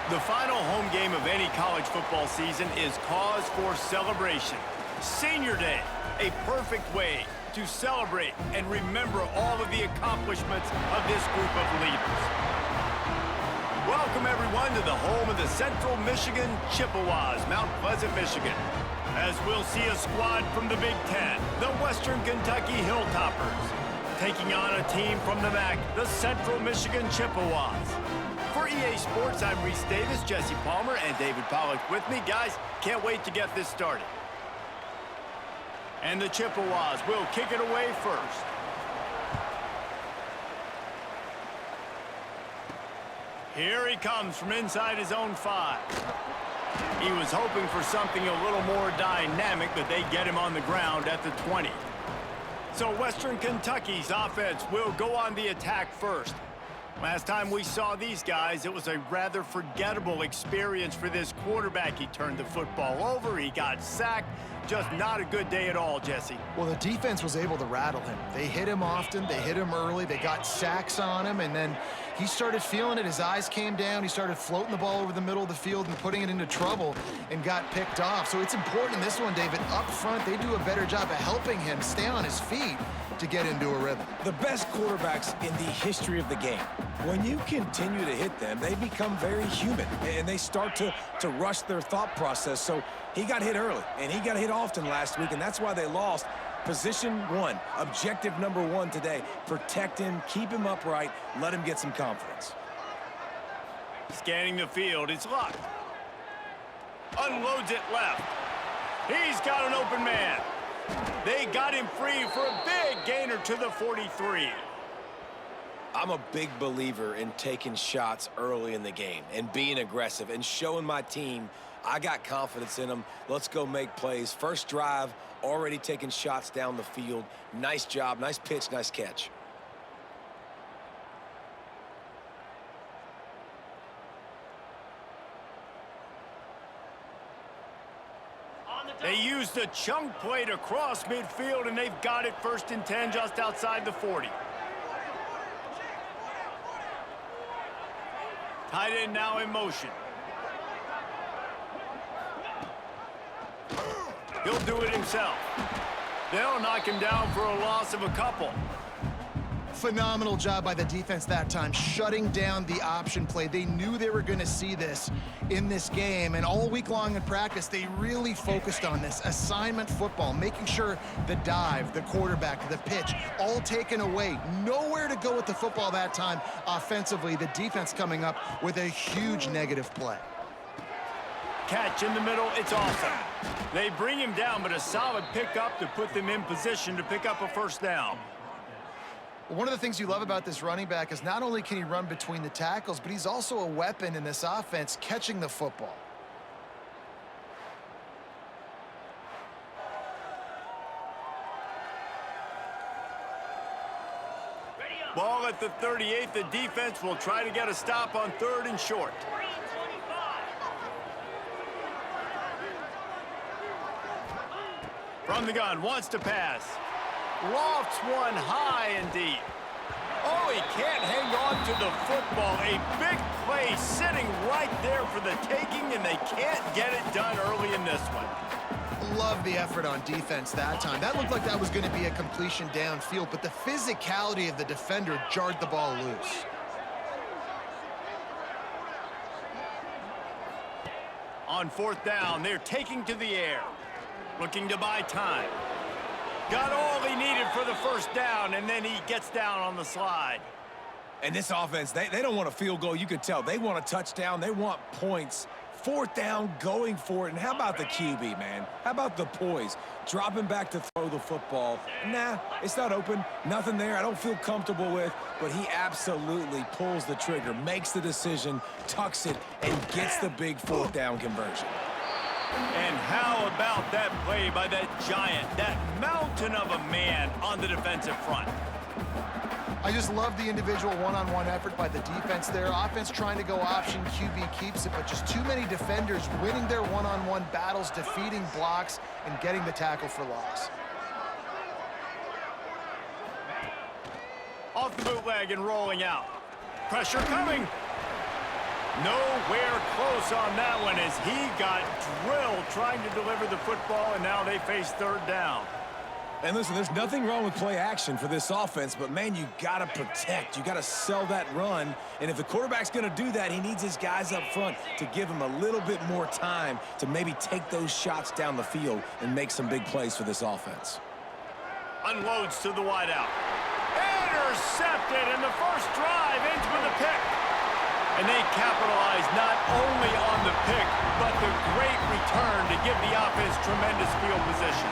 The final home game of any college football season is cause for celebration. Senior Day, a perfect way to celebrate and remember all of the accomplishments of this group of leaders. Welcome, everyone, to the home of the Central Michigan Chippewas, Mount Pleasant, Michigan. As we'll see a squad from the Big Ten, the Western Kentucky Hilltoppers, taking on a team from the MAC, the Central Michigan Chippewas. For EA Sports, I'm Reese Davis, Jesse Palmer, and David Pollack with me. Guys, can't wait to get this started. And the Chippewas will kick it away first. Here he comes from inside his own 5. He was hoping for something a little more dynamic, but they get him on the ground at the 20. So Western Kentucky's offense will go on the attack first. Last time we saw these guys, it was a rather forgettable experience for this quarterback. He turned the football over, he got sacked. Just not a good day at all, Jesse. Well, the defense was able to rattle him. They hit him often, they hit him early, they got sacks on him, and then he started feeling it. His eyes came down, he started floating the ball over the middle of the field and putting it into trouble and got picked off. So it's important in this one, David, up front, they do a better job of helping him stay on his feet to get into a rhythm. The best quarterbacks in the history of the game, when you continue to hit them, they become very human, and they start to rush their thought process. So he got hit early, and he got hit often last week, and that's why they lost. Position 1, objective number 1 today. Protect him, keep him upright, let him get some confidence. Scanning the field, it's Luck. Unloads it left. He's got an open man. They got him free for a big gainer to the 43. I'm a big believer in taking shots early in the game and being aggressive and showing my team I got confidence in them. Let's go make plays. First drive, already taking shots down the field. Nice job, nice pitch, nice catch. They used a chunk play to cross midfield, and they've got it 1st and 10 just outside the 40. Tight end now in motion. He'll do it himself. They'll knock him down for a loss of a couple. Phenomenal job by the defense that time, shutting down the option play. They knew they were going to see this in this game, and all week long in practice, they really focused on this assignment football, making sure the dive, the quarterback, the pitch, all taken away. Nowhere to go with the football that time offensively. The defense coming up with a huge negative play. Catch in the middle, it's awesome. They bring him down, but a solid pickup to put them in position to pick up a 1st down. One of the things you love about this running back is not only can he run between the tackles, but he's also a weapon in this offense, catching the football. Ball at the 38, the defense will try to get a stop on 3rd and short. From the gun, wants to pass. Lofts one high and deep. Oh, he can't hang on to the football. A big play sitting right there for the taking, and they can't get it done early in this one. Love the effort on defense that time. That looked like that was going to be a completion downfield, but the physicality of the defender jarred the ball loose. On 4th down, they're taking to the air. Looking to buy time. Got all he needed for the 1st down, and then he gets down on the slide. And this offense, they don't want a field goal. You could tell. They want a touchdown. They want points. 4th down, going for it. And how about the QB, man? How about the poise? Dropping back to throw the football. Nah, it's not open. Nothing there I don't feel comfortable with. But he absolutely pulls the trigger, makes the decision, tucks it, and gets the big 4th down conversion. And how about that play by that giant, that mountain of a man on the defensive front? I just love the individual one-on-one effort by the defense there. Offense trying to go option, QB keeps it, but just too many defenders winning their one-on-one battles, defeating blocks, and getting the tackle for loss. Off the bootleg and rolling out. Pressure coming. Nowhere close on that one as he got drilled trying to deliver the football, and now they face third down. And listen, there's nothing wrong with play action for this offense, but, man, you got to protect. You got to sell that run. And if the quarterback's going to do that, he needs his guys up front to give him a little bit more time to maybe take those shots down the field and make some big plays for this offense. Unloads to the wideout. Intercepted, and the first drive ends with a pick. And they capitalize not only on the pick, but the great return to give the offense tremendous field position.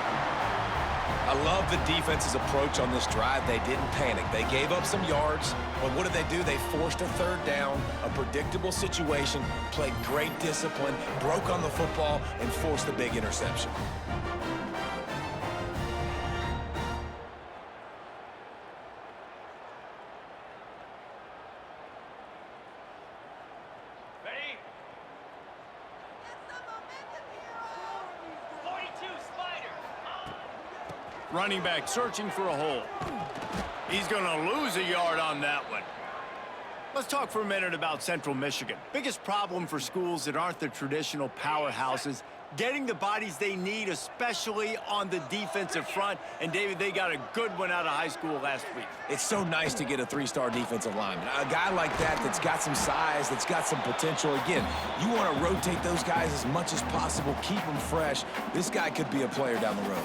I love the defense's approach on this drive. They didn't panic. They gave up some yards, but what did they do? They forced a third down, a predictable situation, played great discipline, broke on the football, and forced the big interception. Running back searching for a hole. He's going to lose a yard on that one. Let's talk for a minute about Central Michigan. Biggest problem for schools that aren't the traditional powerhouses, getting the bodies they need, especially on the defensive front. And, David, they got a good one out of high school last week. It's so nice to get a three-star defensive lineman. A guy like that's got some size, that's got some potential. Again, you want to rotate those guys as much as possible, keep them fresh. This guy could be a player down the road.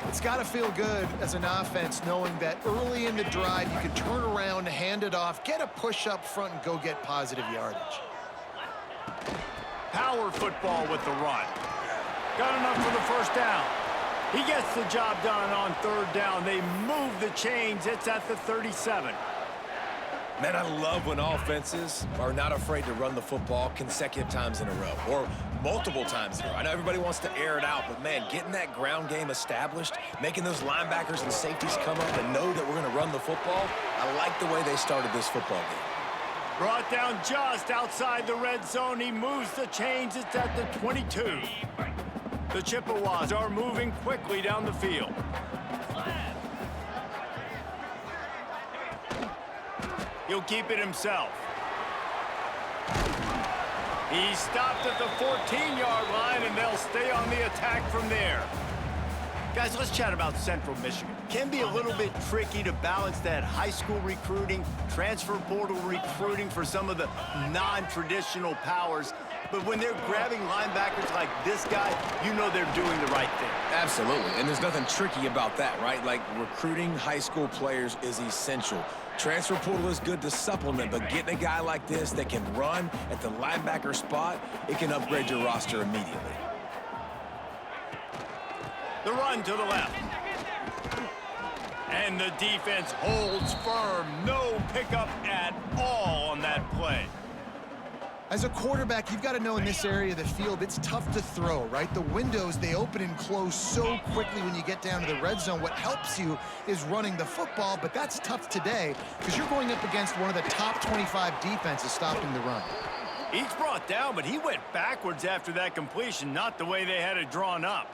It's got to feel good as an offense knowing that early in the drive you can turn around, hand it off, get a push up front, and go get positive yardage. Power football with the run. Got enough for the first down. He gets the job done on third down. They move the chains. It's at the 37. Man, I love when offenses are not afraid to run the football consecutive times in a row or multiple times in a row. I know everybody wants to air it out, but, man, getting that ground game established, making those linebackers and safeties come up and know that we're going to run the football, I like the way they started this football game. Brought down just outside the red zone. He moves the chains. It's at the 22. The Chippewas are moving quickly down the field. He'll keep it himself. He stopped at the 14-yard line, and they'll stay on the attack from there. Guys, let's chat about Central Michigan. Can be a little bit tricky to balance that high school recruiting, transfer portal recruiting for some of the non-traditional powers. But when they're grabbing linebackers like this guy, you know they're doing the right thing. Absolutely, and there's nothing tricky about that, right? Like, recruiting high school players is essential. Transfer portal is good to supplement, but getting a guy like this that can run at the linebacker spot, it can upgrade your roster immediately. The run to the left. And the defense holds firm. No pickup at all on that play. As a quarterback, you've got to know in this area of the field, it's tough to throw, right? The windows, they open and close so quickly when you get down to the red zone. What helps you is running the football, but that's tough today because you're going up against one of the top 25 defenses stopping the run. He's brought down, but he went backwards after that completion, not the way they had it drawn up.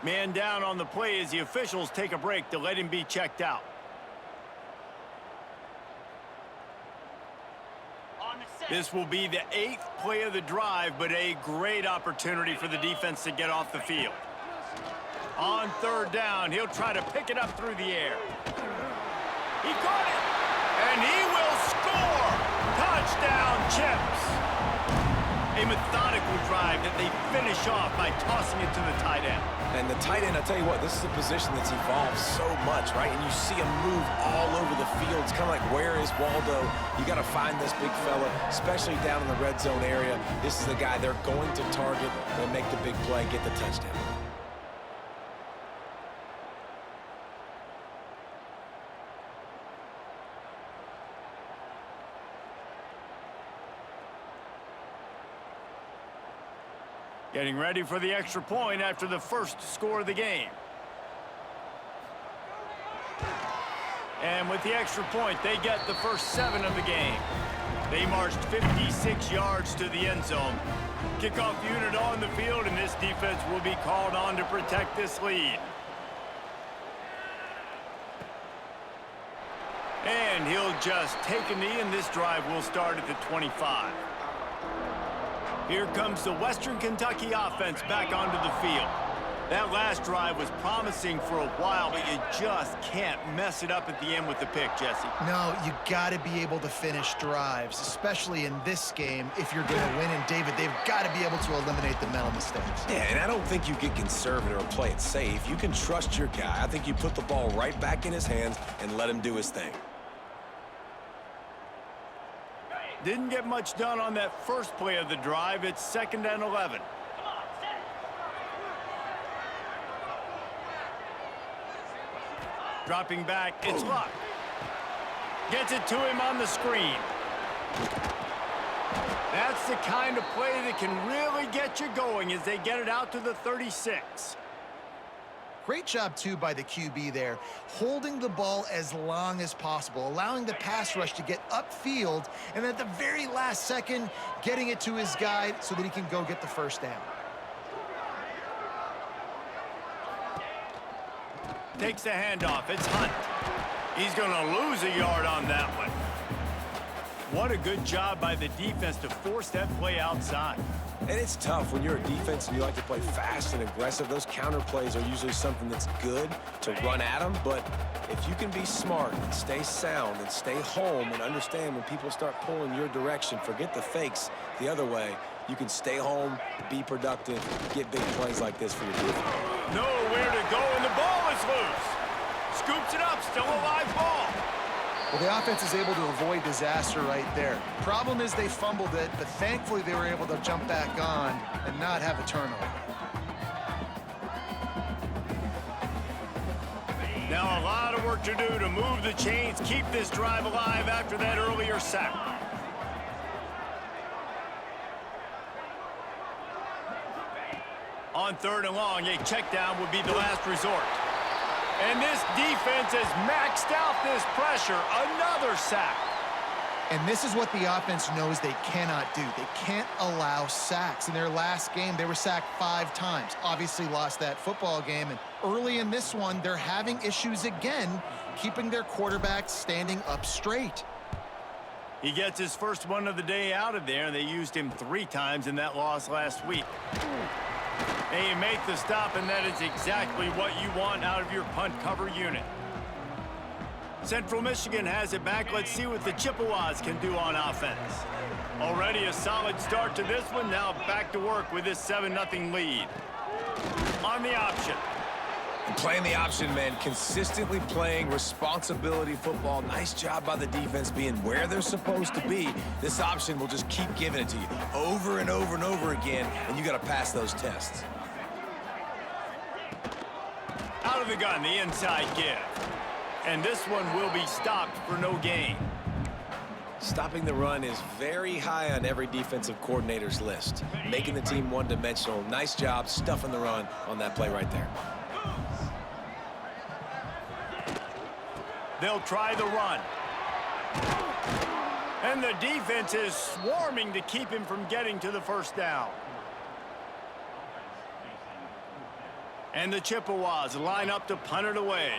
Man down on the play as the officials take a break to let him be checked out. This will be the 8th play of the drive, but a great opportunity for the defense to get off the field. On third down, he'll try to pick it up through the air. He caught it, and he will score! Touchdown, Chips! A methodical drive that they finish off by tossing it to the tight end. And the tight end, I'll tell you what, this is a position that's evolved so much, right? And you see him move all over the field. It's kind of like, where is Waldo? You got to find this big fella, especially down in the red zone area. This is the guy they're going to target and make the big play, get the touchdown. Getting ready for the extra point after the first score of the game. And with the extra point, they get the first 7 of the game. They marched 56 yards to the end zone. Kickoff unit on the field, and this defense will be called on to protect this lead. And he'll just take a knee, and this drive will start at the 25. Here comes the Western Kentucky offense back onto the field. That last drive was promising for a while, but you just can't mess it up at the end with the pick, Jesse. No, you got to be able to finish drives, especially in this game. If you're going to win, and David, they've got to be able to eliminate the mental mistakes. Yeah, and I don't think you get conservative or play it safe. You can trust your guy. I think you put the ball right back in his hands and let him do his thing. Didn't get much done on that first play of the drive. It's 2nd and 11. Dropping back, it's Luck. Gets it to him on the screen. That's the kind of play that can really get you going as they get it out to the 36. Great job, too, by the QB there, holding the ball as long as possible, allowing the pass rush to get upfield, and at the very last second, getting it to his guy so that he can go get the first down. Takes the handoff. It's Hunt. He's going to lose a yard on that one. What a good job by the defense to force that play outside. And it's tough when you're a defense and you like to play fast and aggressive. Those counter plays are usually something that's good to run at them. But if you can be smart and stay sound and stay home and understand when people start pulling your direction, forget the fakes the other way, you can stay home, be productive, get big plays like this for your defense. Nowhere to go, and the ball is loose. Scoops it up, still a live ball. Well, the offense is able to avoid disaster right there. Problem is they fumbled it, but thankfully they were able to jump back on and not have a turnover. Now a lot of work to do to move the chains, keep this drive alive after that earlier sack. On 3rd and long, a check down would be the last resort. And this defense has maxed out this pressure. Another sack. And this is what the offense knows they cannot do. They can't allow sacks. In their last game, they were sacked 5 times. Obviously lost that football game. And early in this one, they're having issues again, keeping their quarterback standing up straight. He gets his first one of the day out of there, and they used him 3 times in that loss last week. And you make the stop, and that is exactly what you want out of your punt cover unit. Central Michigan has it back. Let's see what the Chippewas can do on offense. Already a solid start to this one. Now back to work with this 7-0 lead. On the option. And playing the option, man, consistently playing responsibility football. Nice job by the defense being where they're supposed to be. This option will just keep giving it to you over and over and over again, and you got to pass those tests. Out of the gun, the inside give. And this one will be stopped for no gain. Stopping the run is very high on every defensive coordinator's list. Making the team one-dimensional. Nice job stuffing the run on that play right there. They'll try the run. And the defense is swarming to keep him from getting to the first down. And the Chippewas line up to punt it away.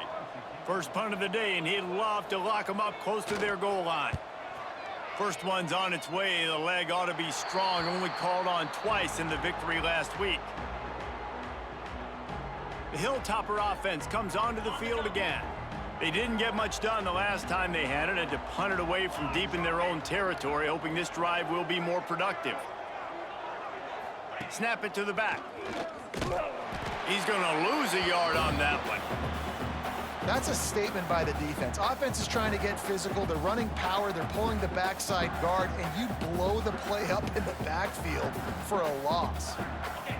First punt of the day, and he'd love to lock them up close to their goal line. First one's on its way. The leg ought to be strong, only called on twice in the victory last week. The Hilltopper offense comes onto the field again. They didn't get much done the last time they had it, and to punt it away from deep in their own territory, hoping this drive will be more productive. Snap it to the back. He's going to lose a yard on that one. That's a statement by the defense. Offense is trying to get physical. They're running power. They're pulling the backside guard, and you blow the play up in the backfield for a loss.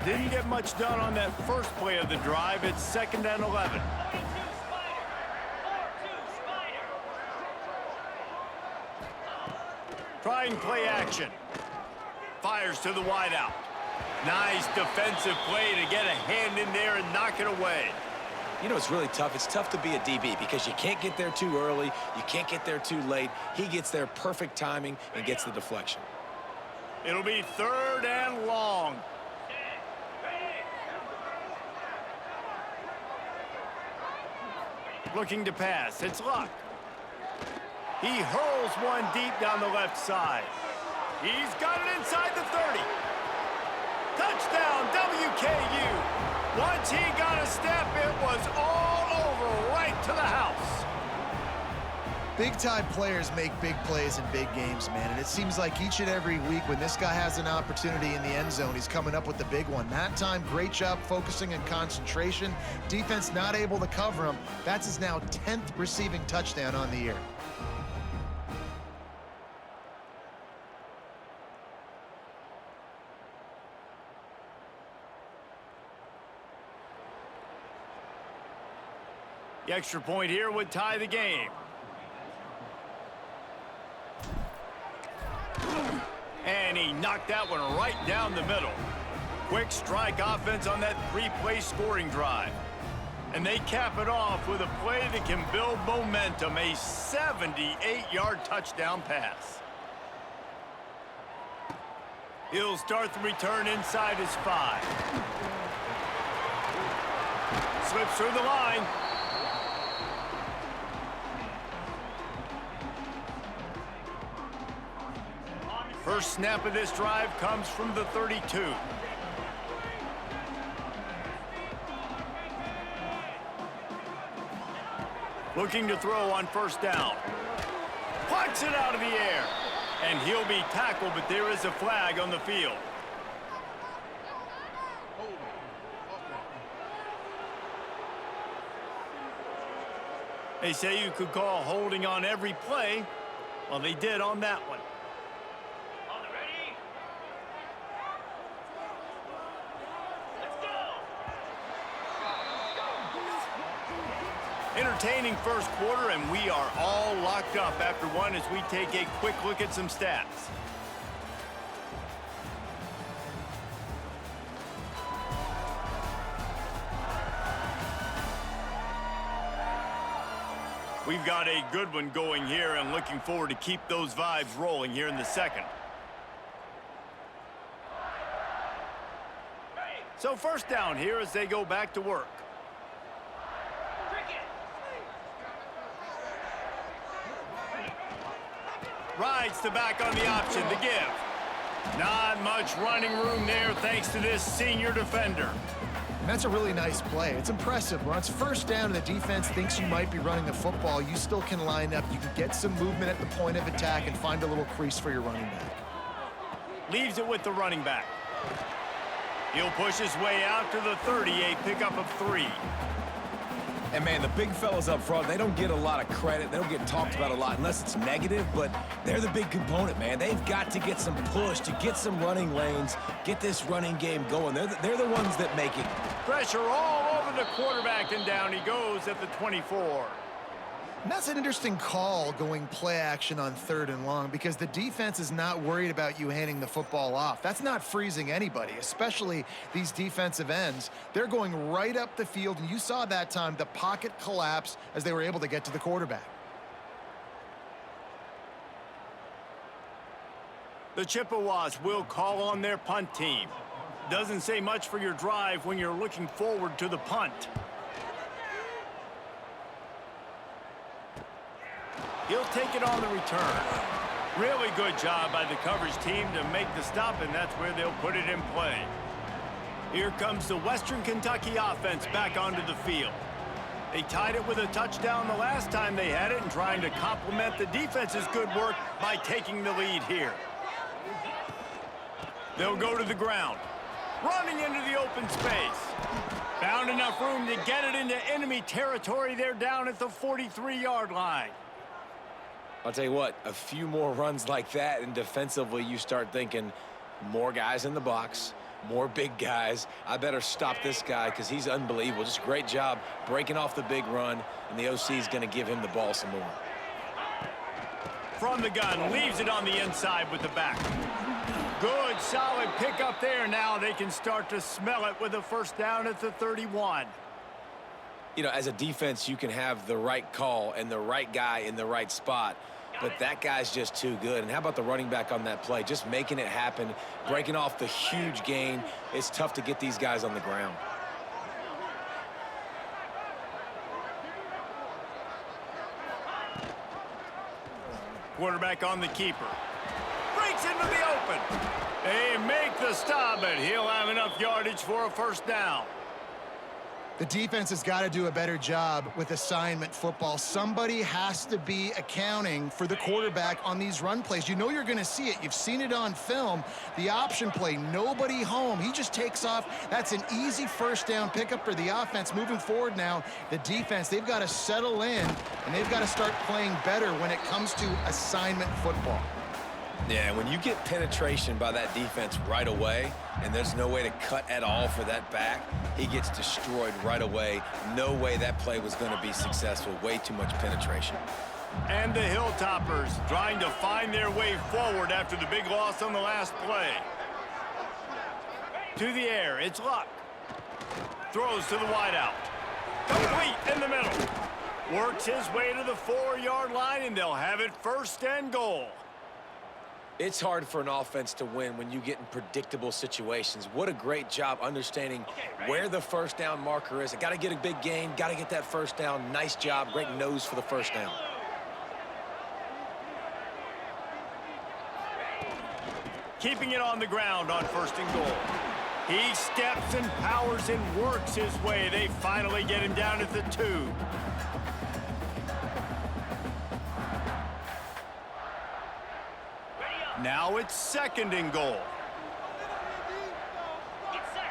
Didn't get much done on that first play of the drive. It's 2nd and 11. Trying play action. Fires to the wideout. Nice defensive play to get a hand in there and knock it away. You know, it's really tough. It's tough to be a DB because you can't get there too early. You can't get there too late. He gets there perfect timing and gets the deflection. It'll be 3rd and long. Looking to pass. It's Luck. He hurls one deep down the left side. He's got it inside the 30. Once he got a step, it was all over right to the house. Big-time players make big plays in big games, man, and it seems like each and every week when this guy has an opportunity in the end zone, he's coming up with the big one. That time, great job focusing and concentration. Defense not able to cover him. That's his now 10th receiving touchdown on the year. The extra point here would tie the game. And he knocked that one right down the middle. Quick strike offense on that three-play scoring drive. And they cap it off with a play that can build momentum, a 78-yard touchdown pass. He'll start the return inside his 5. Slips through the line. First snap of this drive comes from the 32. Looking to throw on first down. Punts it out of the air. And he'll be tackled, but there is a flag on the field. They say you could call holding on every play. Well, they did on that one. Entertaining first quarter, and we are all locked up after one as we take a quick look at some stats. We've got a good one going here and looking forward to keep those vibes rolling here in the second. So first down here as they go back to work. Rides the back on the option to give. Not much running room there thanks to this senior defender. And that's a really nice play. It's impressive. When it's first down and the defense thinks you might be running the football, you still can line up. You can get some movement at the point of attack and find a little crease for your running back. Leaves it with the running back. He'll push his way out to the 30, a pickup of 3. And, man, the big fellas up front, they don't get a lot of credit. They don't get talked about a lot unless it's negative, but they're the big component, man. They've got to get some push, to get some running lanes, get this running game going. They're the ones that make it. Pressure all over the quarterback, and down he goes at the 24. And that's an interesting call going play action on 3rd and long because the defense is not worried about you handing the football off. That's not freezing anybody, especially these defensive ends. They're going right up the field, and you saw that time the pocket collapse as they were able to get to the quarterback. The Chippewas will call on their punt team. Doesn't say much for your drive when you're looking forward to the punt. He'll take it on the return. Really good job by the coverage team to make the stop, and that's where they'll put it in play. Here comes the Western Kentucky offense back onto the field. They tied it with a touchdown the last time they had it and trying to complement the defense's good work by taking the lead here. They'll go to the ground. Running into the open space. Found enough room to get it into enemy territory. They're down at the 43-yard line. I'll tell you what, a few more runs like that, and defensively you start thinking more guys in the box, more big guys. I better stop this guy because he's unbelievable. Just a great job breaking off the big run, and the OC is going to give him the ball some more. From the gun, leaves it on the inside with the back. Good, solid pickup there. Now they can start to smell it with a first down at the 31. You know, as a defense, you can have the right call and the right guy in the right spot, but that guy's just too good. And how about the running back on that play? Just making it happen, breaking off the huge gain. It's tough to get these guys on the ground. Quarterback on the keeper. Breaks into the open. They make the stop, but he'll have enough yardage for a first down. The defense has got to do a better job with assignment football. Somebody has to be accounting for the quarterback on these run plays. You know you're going to see it. You've seen it on film. The option play, nobody home. He just takes off. That's an easy first down pickup for the offense. Moving forward now, the defense, they've got to settle in, and they've got to start playing better when it comes to assignment football. Yeah, when you get penetration by that defense right away, and there's no way to cut at all for that back, he gets destroyed right away. No way that play was going to be successful. Way too much penetration. And the Hilltoppers trying to find their way forward after the big loss on the last play. To the air, it's Luck. Throws to the wideout. Complete in the middle. Works his way to the 4-yard line, and they'll have it 1st and goal. It's hard for an offense to win when you get in predictable situations. What a great job understanding where the first down marker is. I got to get a big gain, got to get that first down. Nice job, great nose for the first down. Keeping it on the ground on 1st and goal. He steps and powers and works his way. They finally get him down at the 2. Now it's 2nd and goal. Get set.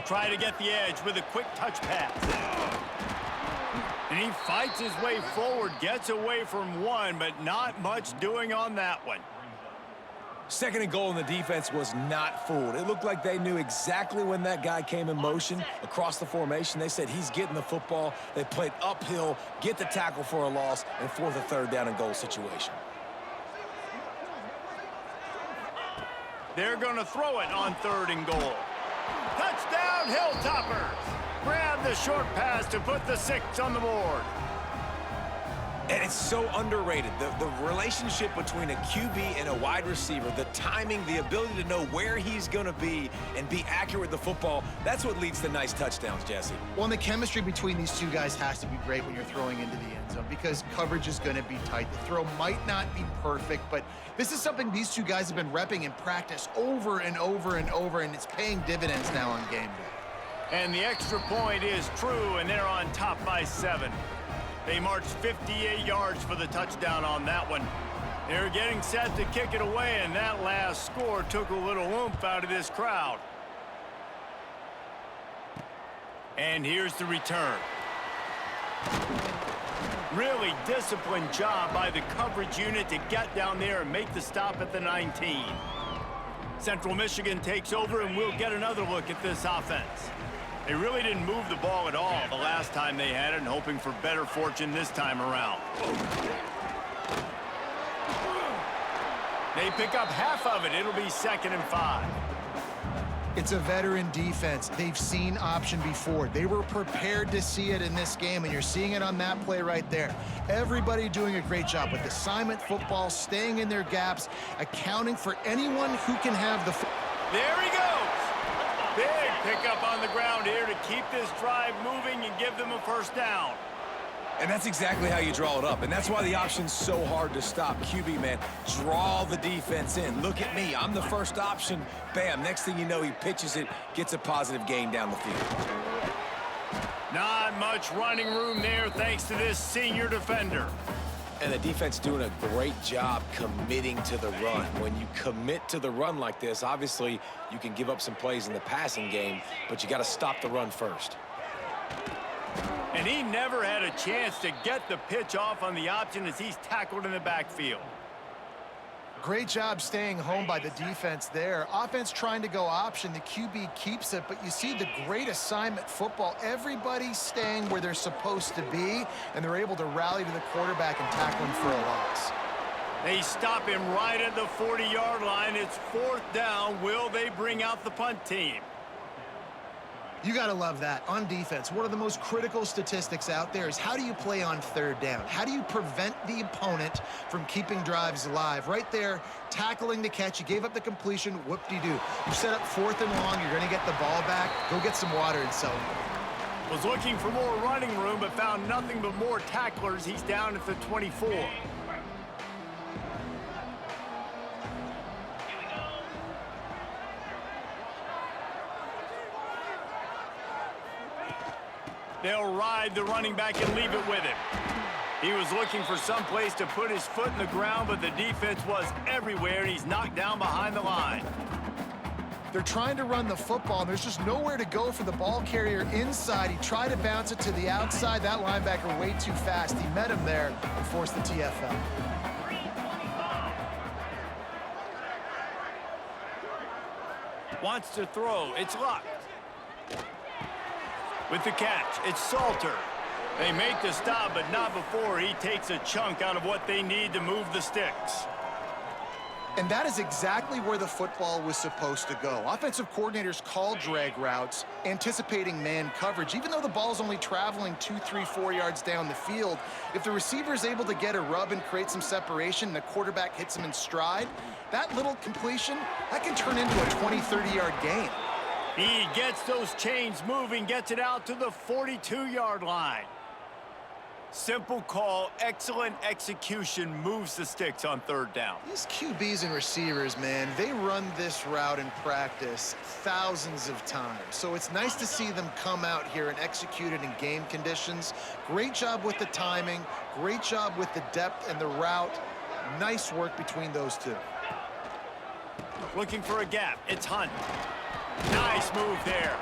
Try to get the edge with a quick touch pass. And he fights his way forward, gets away from one, but not much doing on that one. 2nd and goal, and the defense was not fooled. It looked like they knew exactly when that guy came in motion across the formation. They said he's getting the football. They played uphill, get the tackle for a loss, and 4th or 3rd down and goal situation. They're going to throw it on 3rd and goal. Touchdown, Hilltoppers! Grab the short pass to put the 6 on the board. And it's so underrated. The relationship between a QB and a wide receiver, the timing, the ability to know where he's going to be and be accurate with the football, that's what leads to nice touchdowns, Jesse. Well, and the chemistry between these two guys has to be great when you're throwing into the end zone because coverage is going to be tight. The throw might not be perfect, but this is something these two guys have been repping in practice over and over and over, and it's paying dividends now on game day. And the extra point is true, and they're on top by 7. They marched 58 yards for the touchdown on that one. They're getting set to kick it away, and that last score took a little oomph out of this crowd. And here's the return. Really disciplined job by the coverage unit to get down there and make the stop at the 19. Central Michigan takes over, and we'll get another look at this offense. They really didn't move the ball at all the last time they had it, and hoping for better fortune this time around. They pick up half of it. It'll be 2nd and 5. It's a veteran defense. They've seen option before. They were prepared to see it in this game, and you're seeing it on that play right there. Everybody doing a great job with assignment football, staying in their gaps, accounting for anyone who can have the... There he goes. Big pickup on the ground here to keep this drive moving and give them a 1st down. And that's exactly how you draw it up. And that's why the option's so hard to stop. QB, man, draw the defense in. Look at me. I'm the first option. Bam. Next thing you know, he pitches it, gets a positive gain down the field. Not much running room there thanks to this senior defender. And the defense doing a great job committing to the run. When you commit to the run like this, obviously you can give up some plays in the passing game, but you got to stop the run first. And he never had a chance to get the pitch off on the option as he's tackled in the backfield. Great job staying home by the defense there. Offense trying to go option. The QB keeps it, but you see the great assignment football. Everybody's staying where they're supposed to be, and they're able to rally to the quarterback and tackle him for a loss. They stop him right at the 40-yard line. It's 4th down. Will they bring out the punt team? You got to love that. On defense, one of the most critical statistics out there is how do you play on 3rd down? How do you prevent the opponent from keeping drives alive? Right there, tackling the catch. You gave up the completion. Whoop-de-doo. You set up 4th and long. You're going to get the ball back. Go get some water and celebrate. Was looking for more running room, but found nothing but more tacklers. He's down at the 24. They'll ride the running back and leave it with him. He was looking for some place to put his foot in the ground, but the defense was everywhere, and he's knocked down behind the line. They're trying to run the football, and there's just nowhere to go for the ball carrier inside. He tried to bounce it to the outside. That linebacker way too fast. He met him there and forced the TFL. Wants to throw. It's Luck. With the catch, it's Salter. They make the stop, but not before he takes a chunk out of what they need to move the sticks. And that is exactly where the football was supposed to go. Offensive coordinators call drag routes, anticipating man coverage. Even though the ball's only traveling 2, 3, 4 yards down the field, if the receiver is able to get a rub and create some separation and the quarterback hits him in stride, that little completion, that can turn into a 20, 30-yard gain. He gets those chains moving, gets it out to the 42-yard line. Simple call, excellent execution, moves the sticks on third down. These QBs and receivers, man, they run this route in practice thousands of times. So it's nice to see them come out here and execute it in game conditions. Great job with the timing, great job with the depth and the route. Nice work between those two. Looking for a gap, it's Hunt. Nice move there.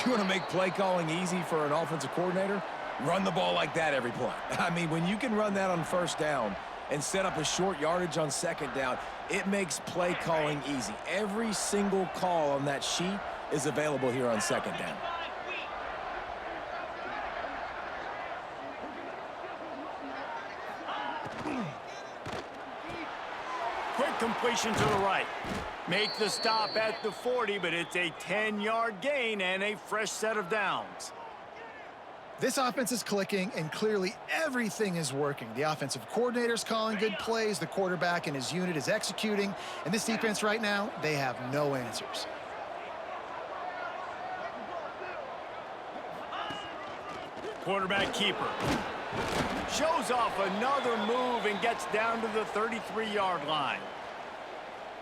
You want to make play calling easy for an offensive coordinator? Run the ball like that every play. I mean, when you can run that on first down and set up a short yardage on second down, it makes play calling easy. Every single call on that sheet is available here on second down. Quick completion to the right. Make the stop at the 40, but it's a 10-yard gain and a fresh set of downs. This offense is clicking, and clearly everything is working. The offensive coordinator's calling good plays, the quarterback and his unit is executing, and this defense right now, they have no answers. Quarterback keeper. Shows off another move and gets down to the 33-yard line.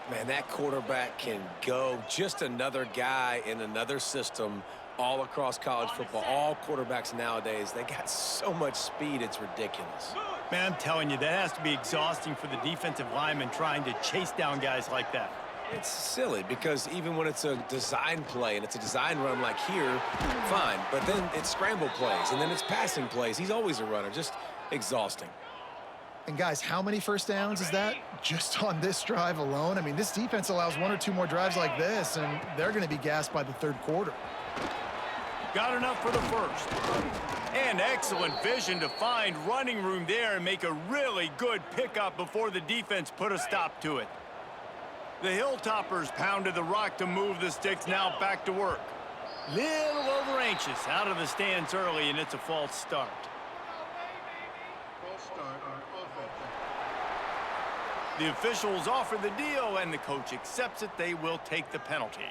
Man, that quarterback can go. Just another guy in another system all across college football. All quarterbacks nowadays, they got so much speed, it's ridiculous. Man, I'm telling you, that has to be exhausting for the defensive lineman trying to chase down guys like that. It's silly because even when it's a design play and it's a design run like here, fine. But then it's scramble plays and then it's passing plays. He's always a runner, just exhausting. And guys, how many first downs is that just on this drive alone? I mean, this defense allows 1 or 2 more drives like this, and they're going to be gassed by the third quarter. Got enough for the first. And excellent vision to find running room there and make a really good pickup before the defense put a stop to it. The Hilltoppers pounded the rock to move the sticks, now back to work. Little over anxious, out of the stands early, and it's a false start. The officials offer the deal, and the coach accepts it. They will take the penalty.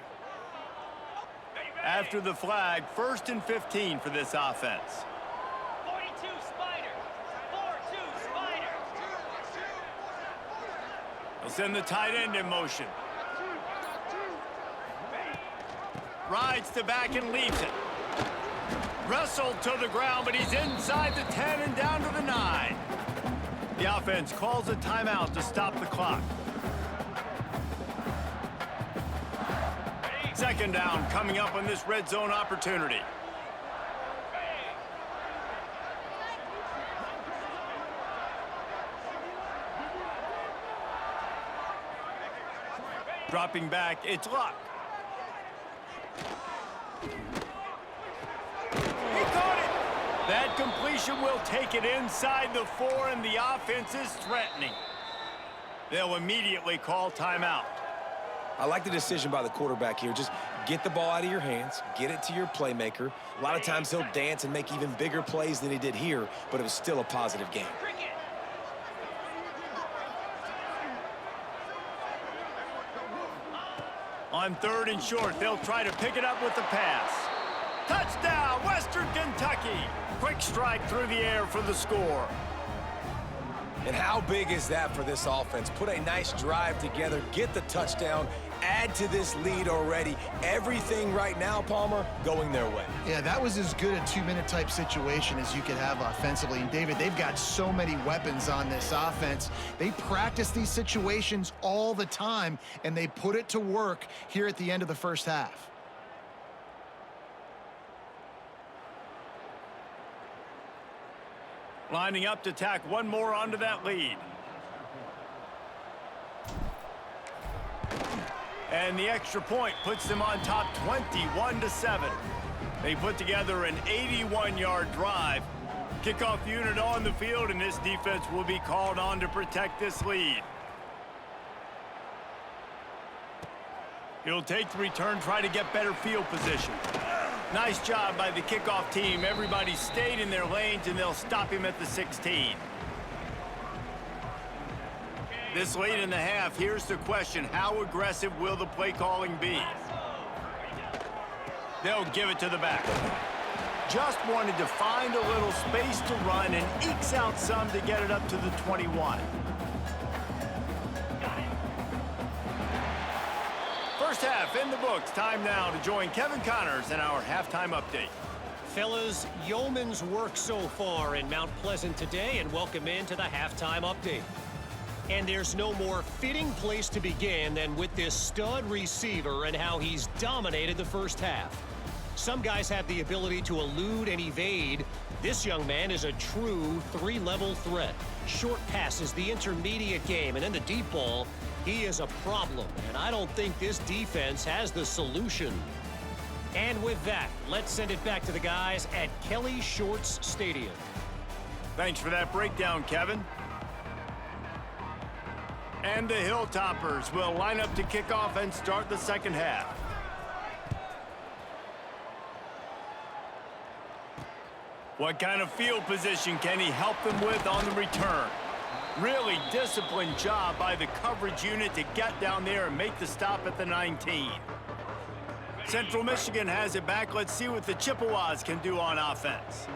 After the flag, 1st and 15 for this offense. 42 Spider. 4-2 Spider. They'll send the tight end in motion. Rides to back and leaves it. Wrestled to the ground, but he's inside the 10 and down to the 9. The offense calls a timeout to stop the clock. Second down coming up on this red zone opportunity. Dropping back, it's Luck. He caught it! That completion will take it inside the 4, and the offense is threatening. They'll immediately call timeout. I like the decision by the quarterback here. Just get the ball out of your hands, get it to your playmaker. A lot of times he'll dance and make even bigger plays than he did here, but it was still a positive game. On 3rd and short, they'll try to pick it up with the pass. Touchdown, Western Kentucky! Quick strike through the air for the score. And how big is that for this offense? Put a nice drive together, get the touchdown, add to this lead already. Everything right now, Palmer, going their way. Yeah, that was as good a 2-minute type situation as you could have offensively. And David, they've got so many weapons on this offense. They practice these situations all the time, and they put it to work here at the end of the first half. Lining up to tack one more onto that lead. And the extra point puts them on top 21-7. They put together an 81-yard drive. Kickoff unit on the field, and this defense will be called on to protect this lead. He'll take the return, try to get better field position. Nice job by the kickoff team. Everybody stayed in their lanes, and they'll stop him at the 16. This late in the half, here's the question. How aggressive will the play calling be? They'll give it to the back. Just wanted to find a little space to run and ekes out some to get it up to the 21. First half in the books. Time now to join Kevin Connors in our halftime update. Fellas, yeoman's work so far in Mount Pleasant today, and welcome into the halftime update. And there's no more fitting place to begin than with this stud receiver and how he's dominated the first half. Some guys have the ability to elude and evade. This young man is a true 3-level threat. Short passes, the intermediate game, and then the deep ball. He is a problem, and I don't think this defense has the solution. And with that, let's send it back to the guys at Kelly Shorts Stadium. Thanks for that breakdown, Kevin. And the Hilltoppers will line up to kick off and start the second half. What kind of field position can he help them with on the return? Really disciplined job by the coverage unit to get down there and make the stop at the 19. Central Michigan has it back. Let's see what the Chippewas can do on offense.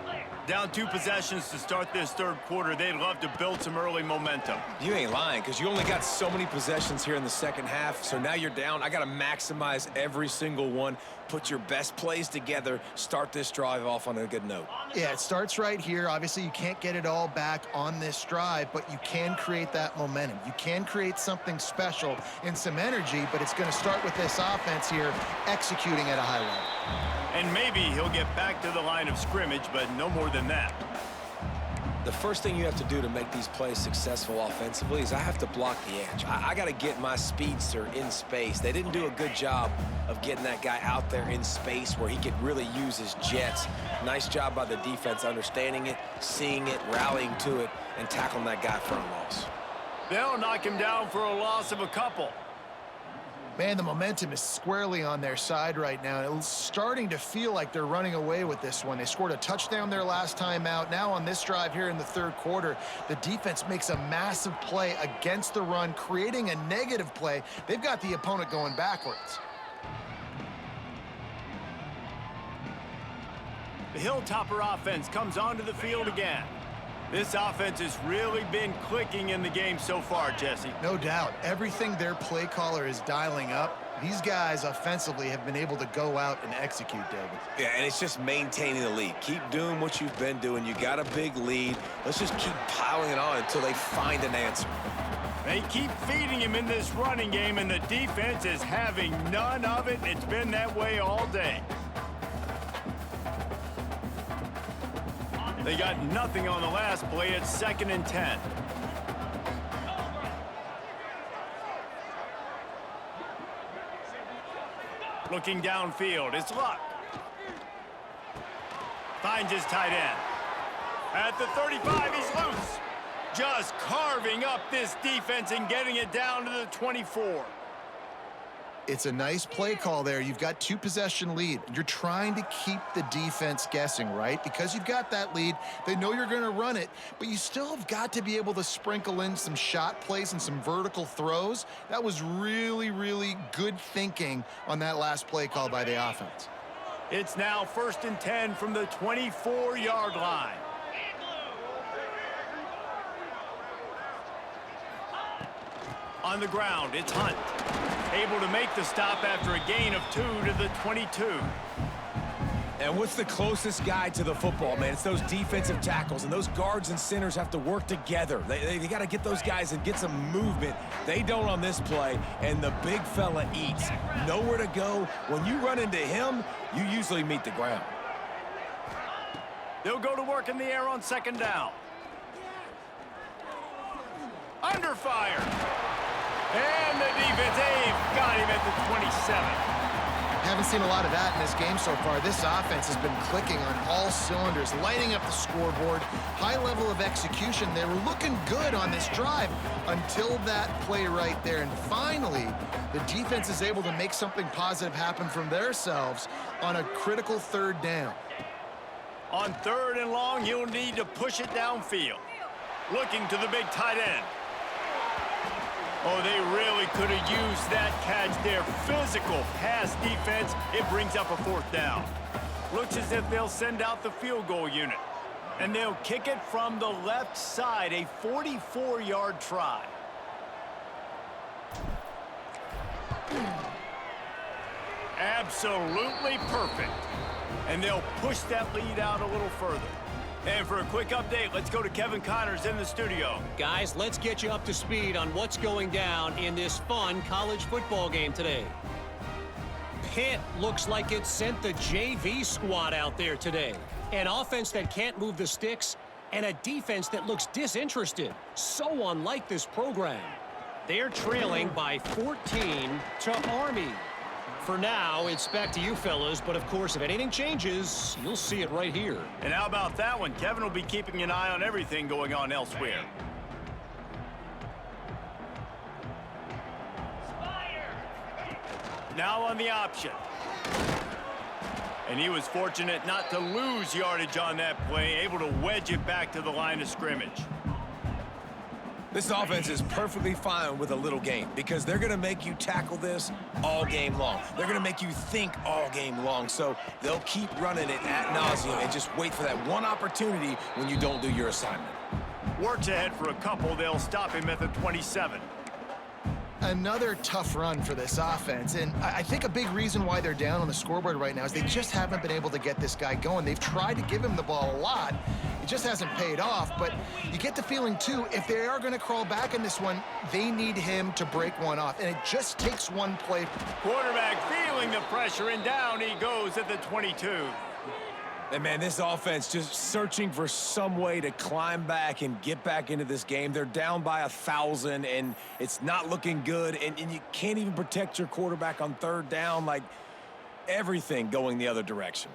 Down 2 possessions to start this third quarter. They'd love to build some early momentum. You ain't lying, because you only got so many possessions here in the second half, so now you're down. I got to maximize every single one, put your best plays together, start this drive off on a good note. Yeah, it starts right here. Obviously, you can't get it all back on this drive, but you can create that momentum. You can create something special and some energy, but it's going to start with this offense here executing at a high level. And maybe he'll get back to the line of scrimmage, but no more than that. The first thing you have to do to make these plays successful offensively is I have to block the edge. I got to get my speedster in space. They didn't do a good job of getting that guy out there in space where he could really use his jets. Nice job by the defense understanding it, seeing it, rallying to it, and tackling that guy for a loss. They'll knock him down for a loss of a couple. Man, the momentum is squarely on their side right now. It's starting to feel like they're running away with this one. They scored a touchdown their last time out. Now on this drive here in the third quarter, the defense makes a massive play against the run, creating a negative play. They've got the opponent going backwards. The Hilltopper offense comes onto the field again. This offense has really been clicking in the game so far, Jesse. No doubt. Everything their play caller is dialing up, these guys offensively have been able to go out and execute, David. Yeah, and it's just maintaining the lead. Keep doing what you've been doing. You got a big lead. Let's just keep piling it on until they find an answer. They keep feeding him in this running game, and the defense is having none of it. It's been that way all day. They got nothing on the last play. It's 2nd and 10. Looking downfield, it's Luck. Finds his tight end. At the 35, he's loose. Just carving up this defense and getting it down to the 24. It's a nice play call there. You've got 2 possession lead. You're trying to keep the defense guessing, right? Because you've got that lead. They know you're going to run it, but you still have got to be able to sprinkle in some shot plays and some vertical throws. That was really, really good thinking on that last play call by the offense. It's now 1st and 10 from the 24-yard line. On the ground, it's Hunt. able to make the stop after a gain of 2 to the 22. And what's the closest guy to the football, man? It's those defensive tackles, and those guards and centers have to work together. They got to get those guys and get some movement. They don't on this play, and the big fella eats. Nowhere to go. When you run into him, you usually meet the ground. They'll go to work in the air on second down. Under fire. And the defense, they've got him at the 27. Haven't seen a lot of that in this game so far. This offense has been clicking on all cylinders, lighting up the scoreboard. High level of execution. They were looking good on this drive until that play right there. And finally, the defense is able to make something positive happen from themselves on a critical third down. On third and long, he'll need to push it downfield. Looking to the big tight end. Oh, they really could have used that catch there. Physical pass defense. It brings up a fourth down. Looks as if they'll send out the field goal unit. And they'll kick it from the left side, a 44-yard try. Absolutely perfect. And they'll push that lead out a little further. And for a quick update, let's go to Kevin Connors in the studio. Guys, let's get you up to speed on what's going down in this fun college football game today. Pitt looks like it sent the JV squad out there today. An offense that can't move the sticks and a defense that looks disinterested. So unlike this program. They're trailing by 14 to Army. For now, it's back to you fellas, but of course, if anything changes, you'll see it right here. And how about that one? Kevin will be keeping an eye on everything going on elsewhere. Now on the option. And he was fortunate not to lose yardage on that play, able to wedge it back to the line of scrimmage. This offense is perfectly fine with a little game because they're going to make you tackle this all game long. They're going to make you think all game long. So they'll keep running it ad nauseum and just wait for that one opportunity when you don't do your assignment. Works ahead for a couple. They'll stop him at the 27. Another tough run for this offense, and I think a big reason why they're down on the scoreboard right now is they just haven't been able to get this guy going. They've tried to give him the ball a lot. It just hasn't paid off, but you get the feeling, too, if they are going to crawl back in this one, they need him to break one off, and it just takes one play. Quarterback feeling the pressure, and down he goes at the 22. And, man, this offense just searching for some way to climb back and get back into this game. They're down by 1,000, and it's not looking good, and you can't even protect your quarterback on third down, like everything going the other direction.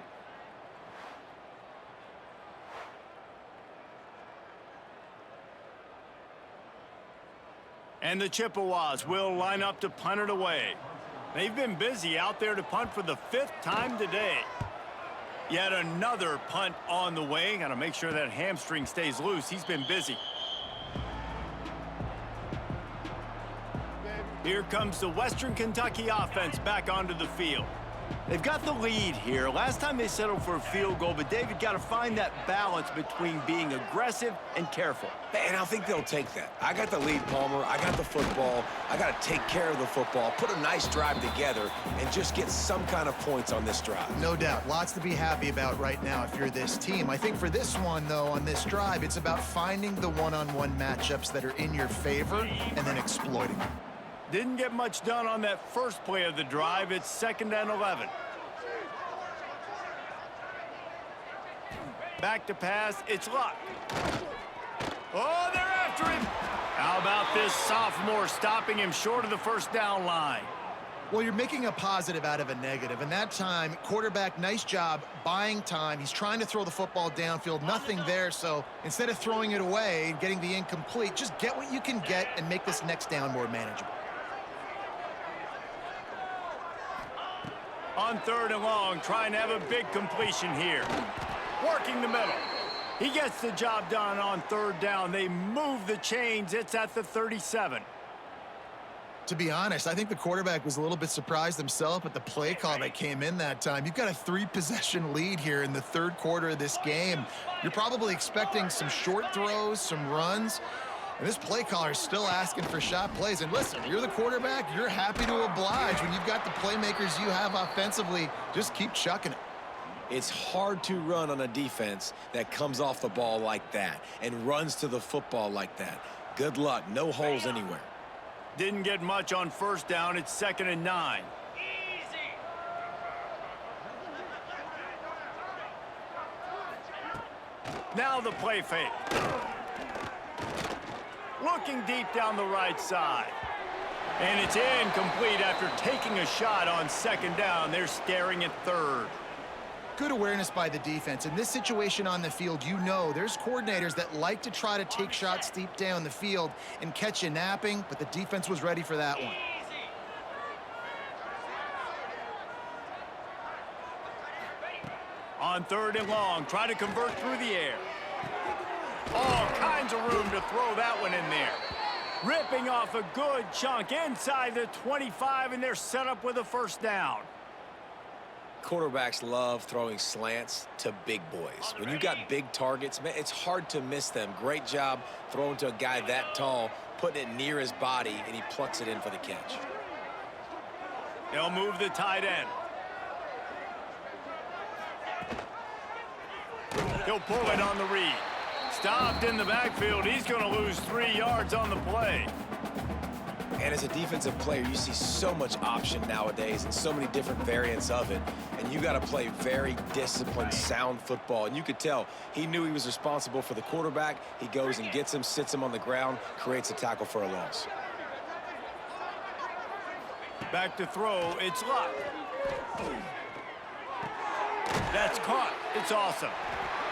And the Chippewas will line up to punt it away. They've been busy out there to punt for the 5th time today. Yet another punt on the way. Got to make sure that hamstring stays loose. He's been busy. Here comes the Western Kentucky offense back onto the field. They've got the lead here. Last time they settled for a field goal, but David got to find that balance between being aggressive and careful. And I think they'll take that. I got the lead, Palmer. I got the football. I got to take care of the football, put a nice drive together, and just get some kind of points on this drive. No doubt. Lots to be happy about right now if you're this team. I think for this one, though, on this drive, it's about finding the one-on-one matchups that are in your favor and then exploiting them. Didn't get much done on that first play of the drive. It's 2nd and 11. Back to pass. It's Luck. Oh, they're after him. How about this sophomore stopping him short of the first down line? Well, you're making a positive out of a negative, and that time, quarterback, nice job buying time. He's trying to throw the football downfield, nothing there, so instead of throwing it away and getting the incomplete, just get what you can get and make this next down more manageable. On 3rd and long, trying to have a big completion here. Working the middle. He gets the job done on 3rd down. They move the chains. It's at the 37. To be honest, I think the quarterback was a little bit surprised himself at the play call that came in that time. You've got a 3-possession lead here in the 3rd quarter of this game. You're probably expecting some short throws, some runs. And this play caller is still asking for shot plays. And listen, you're the quarterback. You're happy to oblige when you've got the playmakers you have offensively. Just keep chucking it. It's hard to run on a defense that comes off the ball like that and runs to the football like that. Good luck. No holes anywhere. Didn't get much on first down. It's 2nd and 9. Easy. Now the play fake. Looking deep down the right side. And it's incomplete after taking a shot on 2nd down. They're staring at 3rd. Good awareness by the defense. In this situation on the field, you know there's coordinators that like to try to take shots deep down the field and catch you napping, but the defense was ready for that one. Easy. On 3rd and long, try to convert through the air. All kinds of room to throw that one in there. Ripping off a good chunk inside the 25, and they're set up with a 1st down. Quarterbacks love throwing slants to big boys. When you've got big targets, man, it's hard to miss them. Great job throwing to a guy that tall, putting it near his body, and he plucks it in for the catch. They'll move the tight end. He'll pull it on the read. Stopped in the backfield. He's going to lose 3 yards on the play. And as a defensive player, you see so much option nowadays and so many different variants of it. And you got to play very disciplined, sound football. And you could tell he knew he was responsible for the quarterback. He goes and gets him, sits him on the ground, creates a tackle for a loss. Back to throw. It's Luck. That's caught. It's awesome.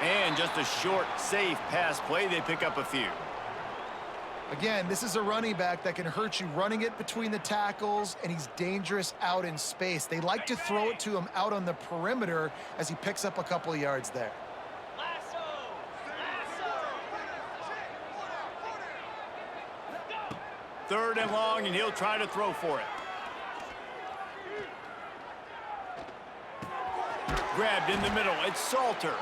And just a short, safe pass play. They pick up a few. Again, this is a running back that can hurt you running it between the tackles, and he's dangerous out in space. They like to throw it to him out on the perimeter as he picks up a couple of yards there. Lasso. Lasso. 3rd and long, and he'll try to throw for it. Grabbed in the middle. It's Salter.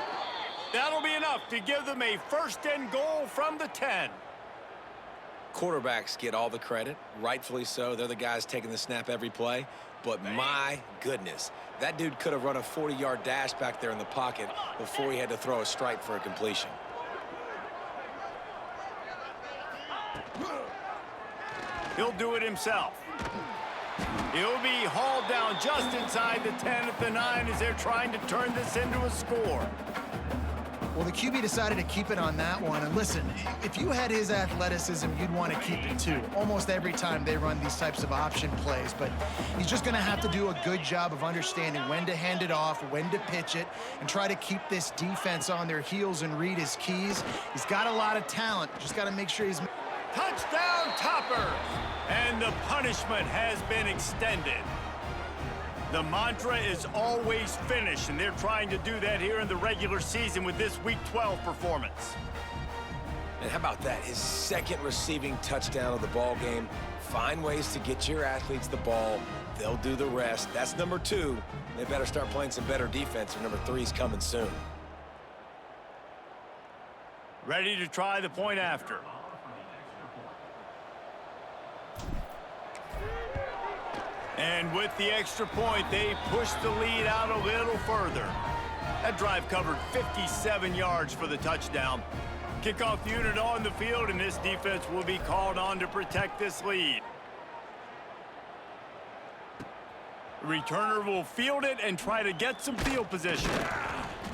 That'll be enough to give them a 1st and goal from the 10. Quarterbacks get all the credit, rightfully so. They're the guys taking the snap every play. But my goodness, that dude could have run a 40-yard dash back there in the pocket before he had to throw a strike for a completion. He'll do it himself. He'll be hauled down just inside the 10 at the 9 as they're trying to turn this into a score. Well, the QB decided to keep it on that one. And listen, if you had his athleticism, you'd want to keep it too. Almost every time they run these types of option plays. But he's just going to have to do a good job of understanding when to hand it off, when to pitch it, and try to keep this defense on their heels and read his keys. He's got a lot of talent. Just got to make sure he's... Touchdown, Toppers! And the punishment has been extended. The mantra is always finish, and they're trying to do that here in the regular season with this Week 12 performance. And how about that? His 2nd receiving touchdown of the ball game. Find ways to get your athletes the ball. They'll do the rest. That's number 2. They better start playing some better defense, or number 3's coming soon. Ready to try the point after. And with the extra point, they push the lead out a little further. That drive covered 57 yards for the touchdown. Kickoff unit on the field, and this defense will be called on to protect this lead. The returner will field it and try to get some field position.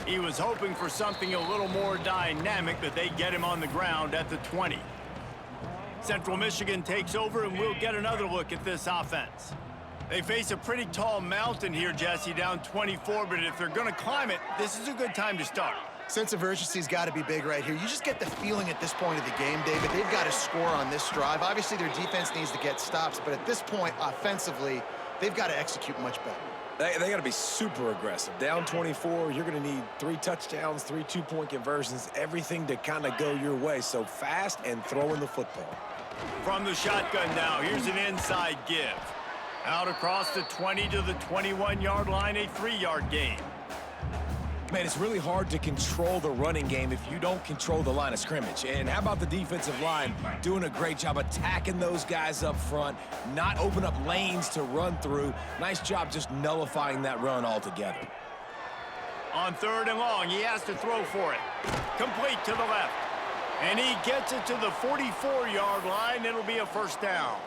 He was hoping for something a little more dynamic, but they get him on the ground at the 20. Central Michigan takes over, and we'll get another look at this offense. They face a pretty tall mountain here, Jesse, down 24, but if they're going to climb it, this is a good time to start. Sense of urgency's got to be big right here. You just get the feeling at this point of the game, David, they've got to score on this drive. Obviously, their defense needs to get stops, but at this point, offensively, they've got to execute much better. They got to be super aggressive. Down 24, you're going to need 3 touchdowns, 3 two-point conversions, everything to kind of go your way. So fast and throwing the football. From the shotgun now, here's an inside give. Out across the 20 to the 21-yard line, a 3-yard gain. Man, it's really hard to control the running game if you don't control the line of scrimmage. And how about the defensive line doing a great job attacking those guys up front, not open up lanes to run through. Nice job just nullifying that run altogether. On 3rd and long, he has to throw for it. Complete to the left. And he gets it to the 44-yard line. It'll be a first down.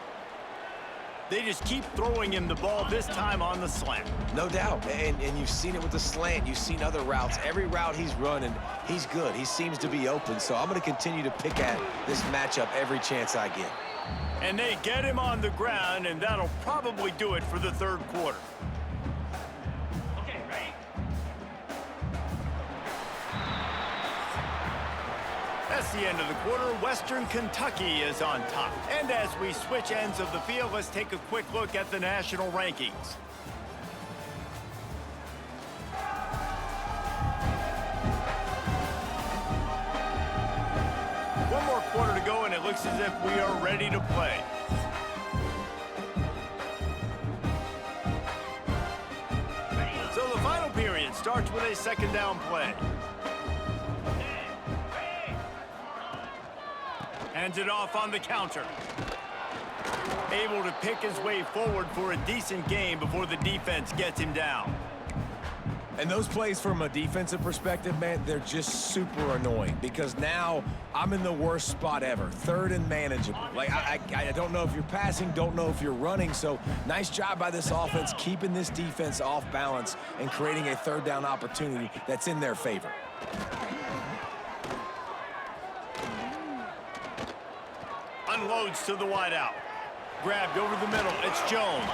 They just keep throwing him the ball, this time on the slant. No doubt, and you've seen it with the slant. You've seen other routes. Every route he's running, he's good. He seems to be open, so I'm going to continue to pick at this matchup every chance I get. And they get him on the ground, and that'll probably do it for the 3rd quarter. Okay, ready? That's the end of the quarter. Western Kentucky is on top. And as we switch ends of the field, let's take a quick look at the national rankings. One more quarter to go, and it looks as if we are ready to play. So the final period starts with a 2nd down play. Hands it off on the counter. Able to pick his way forward for a decent game before the defense gets him down. And those plays from a defensive perspective, man, they're just super annoying because now I'm in the worst spot ever. 3rd and manageable. Like, I don't know if you're passing, don't know if you're running. So nice job by this offense keeping this defense off balance and creating a 3rd down opportunity that's in their favor. Unloads to the wideout. Grabbed over the middle. It's Jones.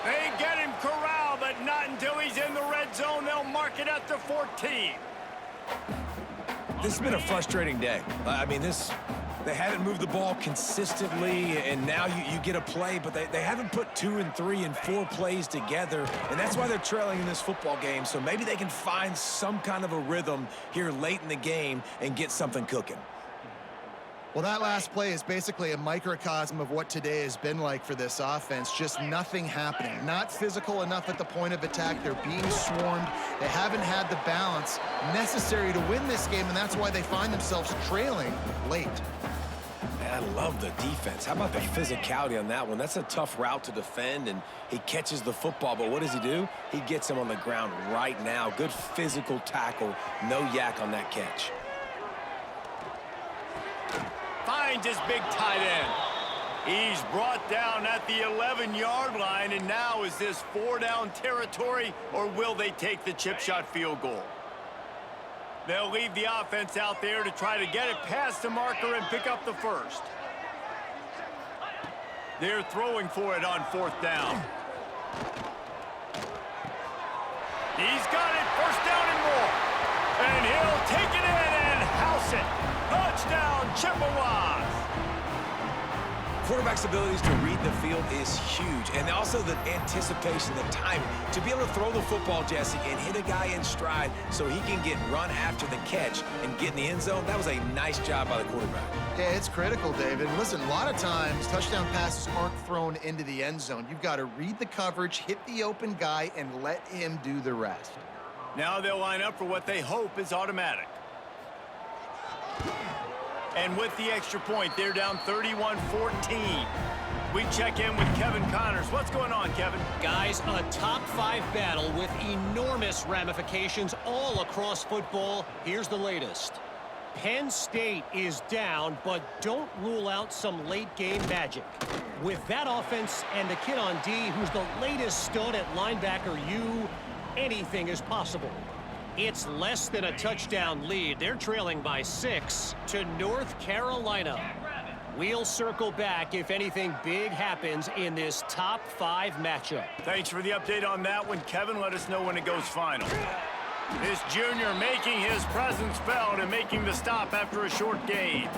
They get him corralled, but not until he's in the red zone. They'll mark it at the 14. This has been a frustrating day. I mean, they haven't moved the ball consistently, and now you get a play, but they haven't put 2 and 3 and 4 plays together, and that's why they're trailing in this football game. So maybe they can find some kind of a rhythm here late in the game and get something cooking. Well, that last play is basically a microcosm of what today has been like for this offense. Just nothing happening. Not physical enough at the point of attack. They're being swarmed. They haven't had the balance necessary to win this game, and that's why they find themselves trailing late. Man, I love the defense. How about the physicality on that one? That's a tough route to defend, and he catches the football, but what does he do? He gets him on the ground right now. Good physical tackle. No yak on that catch. Finds his big tight end. He's brought down at the 11-yard line, and now is this 4-down territory, or will they take the chip shot field goal? They'll leave the offense out there to try to get it past the marker and pick up the 1st. They're throwing for it on 4th down. He's got it, 1st down and more. And he'll take it in and house it. Touchdown, Chippewas! Quarterback's abilities to read the field is huge, and also the anticipation, the timing. To be able to throw the football, Jesse, and hit a guy in stride so he can get run after the catch and get in the end zone, that was a nice job by the quarterback. Yeah, it's critical, David. Listen, a lot of times, touchdown passes aren't thrown into the end zone. You've got to read the coverage, hit the open guy, and let him do the rest. Now they'll line up for what they hope is automatic. And with the extra point, they're down 31-14. We check in with Kevin Connors. What's going on, Kevin? Guys, a top-5 battle with enormous ramifications all across football. Here's the latest. Penn State is down, but don't rule out some late-game magic. With that offense and the kid on D, who's the latest stud at linebacker, anything is possible. It's less than a touchdown lead. They're trailing by 6 to North Carolina. We'll circle back if anything big happens in this top-5 matchup. Thanks for the update on that one, Kevin. Let us know when it goes final. This junior making his presence felt and making the stop after a short gain.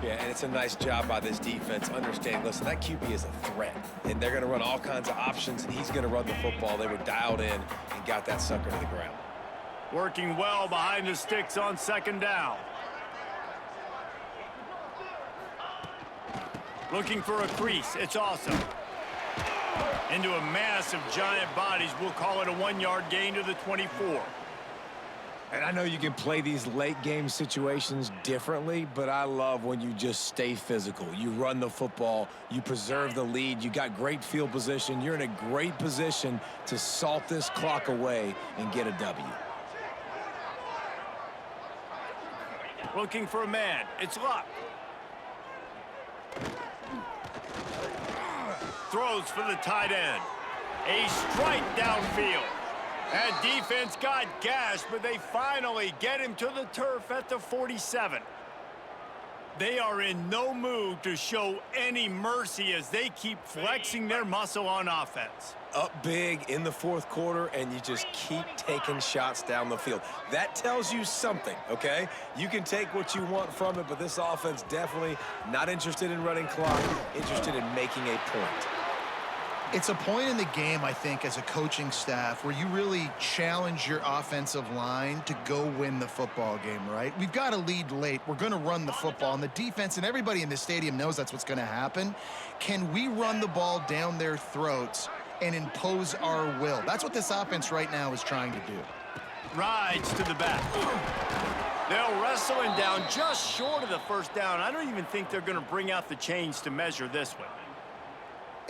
Yeah, and it's a nice job by this defense. Understand, listen, that QB is a threat, and they're going to run all kinds of options, and he's going to run the football. They were dialed in and got that sucker to the ground. Working well behind the sticks on 2nd down. Looking for a crease. It's awesome. Into a mass of giant bodies. We'll call it a 1-yard gain to the 24. And I know you can play these late-game situations differently, but I love when you just stay physical. You run the football, you preserve the lead, you got great field position. You're in a great position to salt this clock away and get a W. Looking for a man. It's Luck. Throws for the tight end. A strike downfield. That defense got gashed, but they finally get him to the turf at the 47. They are in no mood to show any mercy as they keep flexing their muscle on offense. Up big in the fourth quarter, and you just keep taking shots down the field. That tells you something, okay? You can take what you want from it, but this offense definitely not interested in running clock, interested in making a point. It's a point in the game, I think, as a coaching staff where you really challenge your offensive line to go win the football game, right? We've got a lead late. We're going to run the football, and the defense and everybody in the stadium knows that's what's going to happen. Can we run the ball down their throats and impose our will? That's what this offense right now is trying to do. Rides to the back. They'll wrestle him down just short of the first down. I don't even think they're going to bring out the chains to measure this one.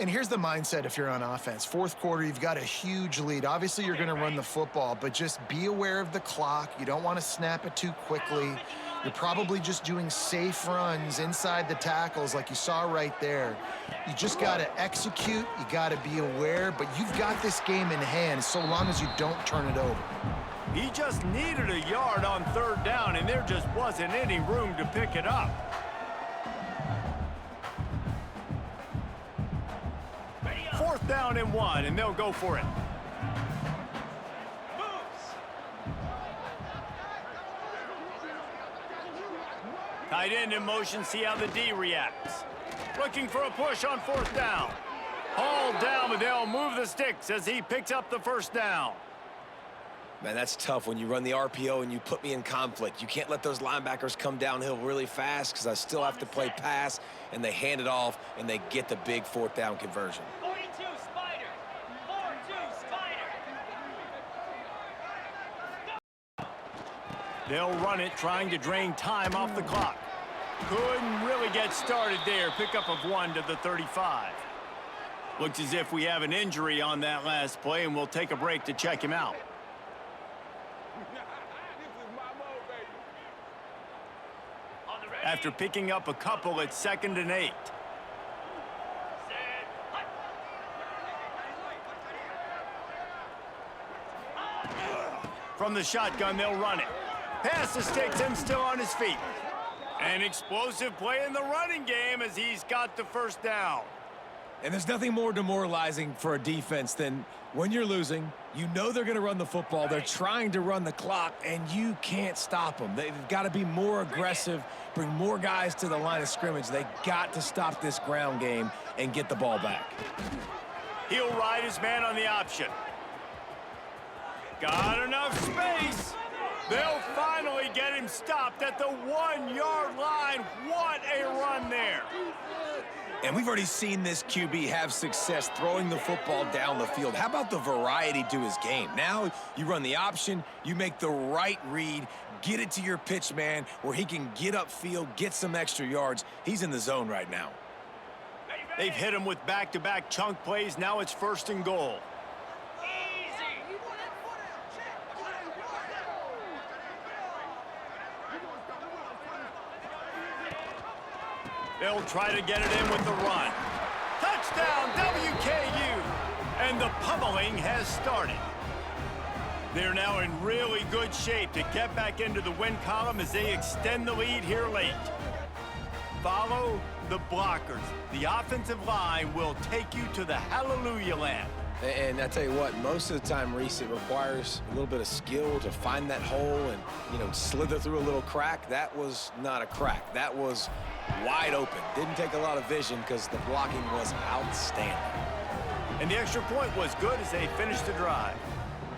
And here's the mindset if you're on offense. Fourth quarter, you've got a huge lead. Obviously, you're going to run the football, but just be aware of the clock. You don't want to snap it too quickly. You're probably just doing safe runs inside the tackles like you saw right there. You just got to execute. You got to be aware, but you've got this game in hand so long as you don't turn it over. He just needed a yard on third down, and there just wasn't any room to pick it up. Fourth down and 1, and they'll go for it. Tight end in motion, see how the D reacts. Looking for a push on fourth down. Hauled down, but they'll move the sticks as he picks up the first down. Man, that's tough when you run the RPO and you put me in conflict. You can't let those linebackers come downhill really fast because I still have to play pass, and they hand it off, and they get the big fourth down conversion. 42 Spider. 4-2 Spider. They'll run it, trying to drain time off the clock. Couldn't really get started there. Pickup of 1 to the 35. Looks as if we have an injury on that last play, and we'll take a break to check him out. After picking up a couple at 2nd and 8. From the shotgun, they'll run it. Pass the sticks and still on his feet. An explosive play in the running game as he's got the first down. And there's nothing more demoralizing for a defense than when you're losing, you know they're going to run the football, they're trying to run the clock, and you can't stop them. They've got to be more aggressive, bring more guys to the line of scrimmage. They got to stop this ground game and get the ball back. He'll ride his man on the option. Got enough space. They'll finally get him stopped at the 1-yard line. What a run there. And we've already seen this QB have success throwing the football down the field. How about the variety to his game? Now you run the option, you make the right read, get it to your pitch man where he can get upfield, get some extra yards. He's in the zone right now. They've hit him with back-to-back chunk plays. Now it's 1st and goal. They'll try to get it in with the run. Touchdown, WKU! And the pummeling has started. They're now in really good shape to get back into the win column as they extend the lead here late. Follow the blockers. The offensive line will take you to the hallelujah land. And I tell you what, most of the time, Reese, it requires a little bit of skill to find that hole and, slither through a little crack. That was not a crack. That was wide open. Didn't take a lot of vision because the blocking was outstanding. And the extra point was good as they finished the drive.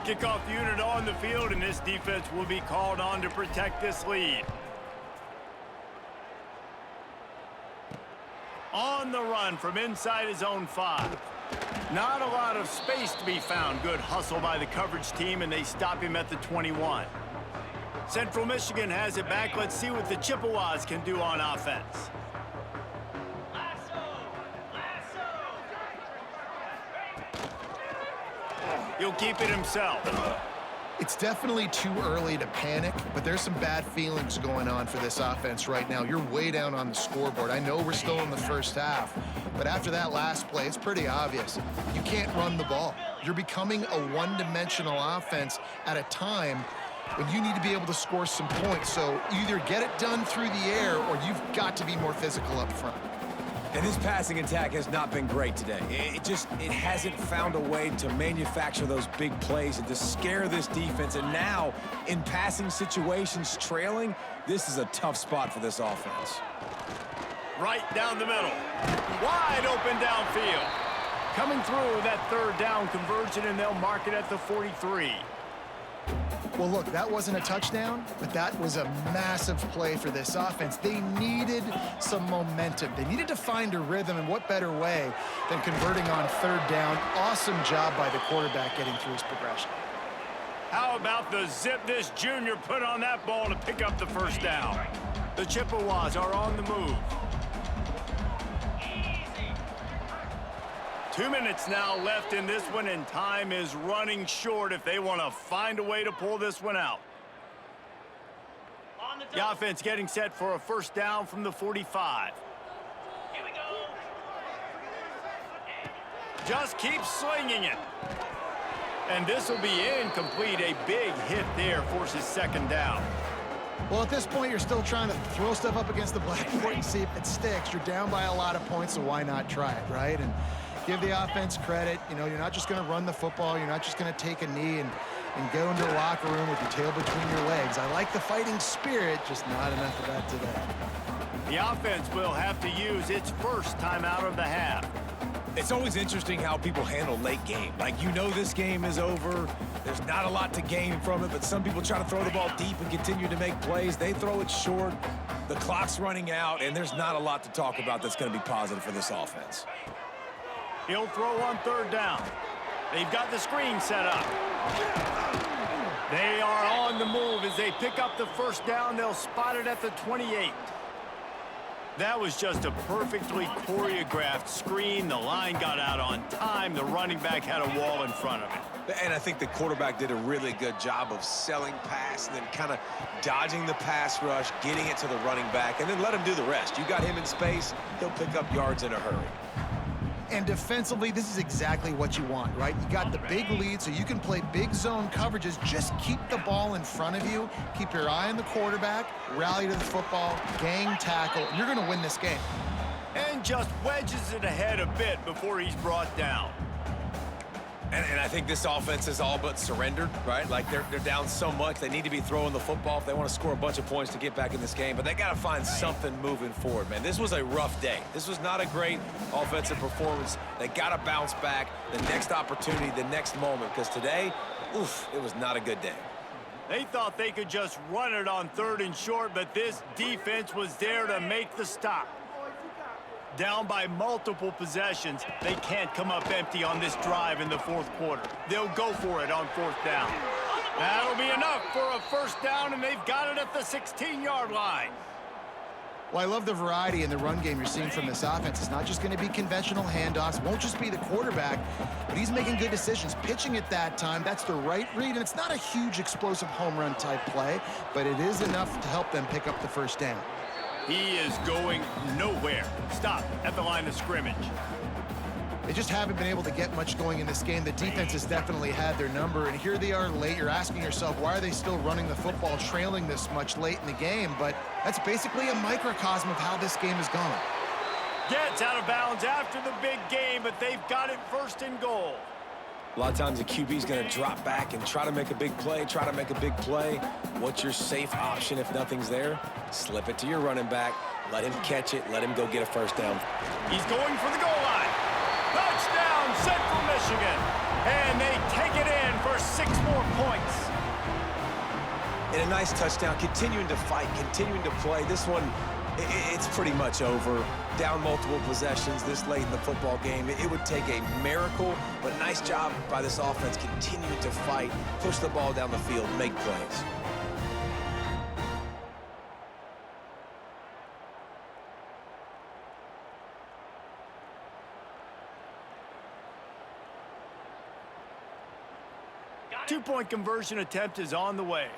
Kickoff unit on the field, and this defense will be called on to protect this lead. On the run from inside his own 5. Not a lot of space to be found. Good hustle by the coverage team, and they stop him at the 21. Central Michigan has it back. Let's see what the Chippewas can do on offense. He'll keep it himself. It's definitely too early to panic, but there's some bad feelings going on for this offense right now. You're way down on the scoreboard. I know we're still in the first half, but after that last play, it's pretty obvious. You can't run the ball. You're becoming a one-dimensional offense at a time when you need to be able to score some points. So either get it done through the air or you've got to be more physical up front. And this passing attack has not been great today. It hasn't found a way to manufacture those big plays and to scare this defense. And now, in passing situations, trailing, this is a tough spot for this offense. Right down the middle. Wide open downfield. Coming through that third down conversion, and they'll mark it at the 43. Well, look, that wasn't a touchdown, but that was a massive play for this offense. They needed some momentum. They needed to find a rhythm, and what better way than converting on third down. Awesome job by the quarterback getting through his progression. How about the zip this junior put on that ball to pick up the first down? The Chippewas are on the move. 2 minutes now left in this one, and time is running short if they want to find a way to pull this one out. The offense getting set for a first down from the 45. Here we go. Just keep slinging it. And this will be incomplete. A big hit there forces second down. Well, at this point, you're still trying to throw stuff up against the blackboard and see if it sticks. You're down by a lot of points, so why not try it, right? And give the offense credit. You know, you're not just going to run the football. You're not just going to take a knee and go into the locker room with your tail between your legs. I like the fighting spirit, just not enough of that today. The offense will have to use its first timeout of the half. It's always interesting how people handle late game. Like, you know this game is over. There's not a lot to gain from it, but some people try to throw the ball deep and continue to make plays. They throw it short. The clock's running out, and there's not a lot to talk about that's going to be positive for this offense. He'll throw on third down. They've got the screen set up. They are on the move as they pick up the first down. They'll spot it at the 28. That was just a perfectly choreographed screen. The line got out on time. The running back had a wall in front of it. And I think the quarterback did a really good job of selling pass and then kind of dodging the pass rush, getting it to the running back, and then let him do the rest. You got him in space, he'll pick up yards in a hurry. And defensively, this is exactly what you want, right? You got the big lead, so you can play big zone coverages. Just keep the ball in front of you. Keep your eye on the quarterback, rally to the football, gang tackle, and you're going to win this game. And just wedges it ahead a bit before he's brought down. And I think this offense is all but surrendered, right? Like, they're down so much, they need to be throwing the football if they want to score a bunch of points to get back in this game. But they got to find something moving forward, man. This was a rough day. This was not a great offensive performance. They got to bounce back the next opportunity, the next moment, because today, oof, it was not a good day. They thought they could just run it on third and short, but this defense was there to make the stop. Down by multiple possessions, they can't come up empty on this drive in the fourth quarter. They'll go for it on fourth down. That'll be enough for a first down, and they've got it at the 16-yard line. Well, I love the variety in the run game you're seeing from this offense. It's not just going to be conventional handoffs. It won't just be the quarterback, but he's making good decisions. Pitching at that time, that's the right read, and it's not a huge explosive home run type play, but it is enough to help them pick up the first down. He is going nowhere. Stop at the line of scrimmage. They just haven't been able to get much going in this game. The defense has definitely had their number, and here they are late. You're asking yourself, why are they still running the football, trailing this much late in the game? But that's basically a microcosm of how this game has gone. Gets out of bounds after the big game, but they've got it first and goal. A lot of times the QB's going to drop back and try to make a big play, What's your safe option if nothing's there? Slip it to your running back, let him catch it, let him go get a first down. He's going for the goal line. Touchdown, Central Michigan. And they take it in for 6 more points. And a nice touchdown, continuing to fight, continuing to play. This one, it's pretty much over. Down multiple possessions this late in the football game. It would take a miracle, but nice job by this offense continuing to fight, push the ball down the field, make plays. Two-point conversion attempt is on the way.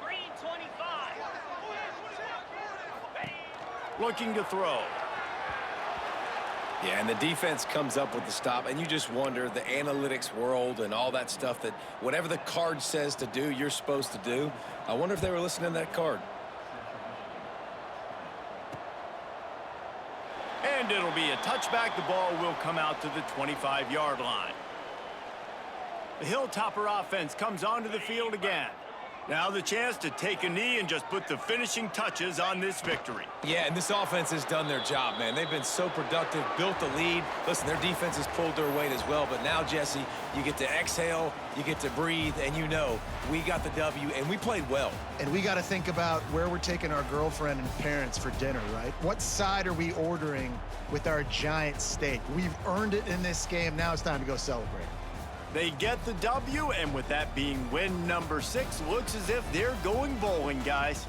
Green 25. Looking to throw. Yeah, and the defense comes up with the stop, and you just wonder, the analytics world and all that stuff, that whatever the card says to do, you're supposed to do. I wonder if they were listening to that card. And it'll be a touchback. The ball will come out to the 25-yard line. The Hilltopper offense comes onto the field again. Now the chance to take a knee and just put the finishing touches on this victory. Yeah, and this offense has done their job, man. They've been so productive, built the lead. Listen, their defense has pulled their weight as well. But now, Jesse, you get to exhale, you get to breathe, and you know we got the W, and we played well. And we got to think about where we're taking our girlfriend and parents for dinner, right? What side are we ordering with our giant steak? We've earned it in this game. Now it's time to go celebrate. They get the W, and with that being win number 6, looks as if they're going bowling, guys.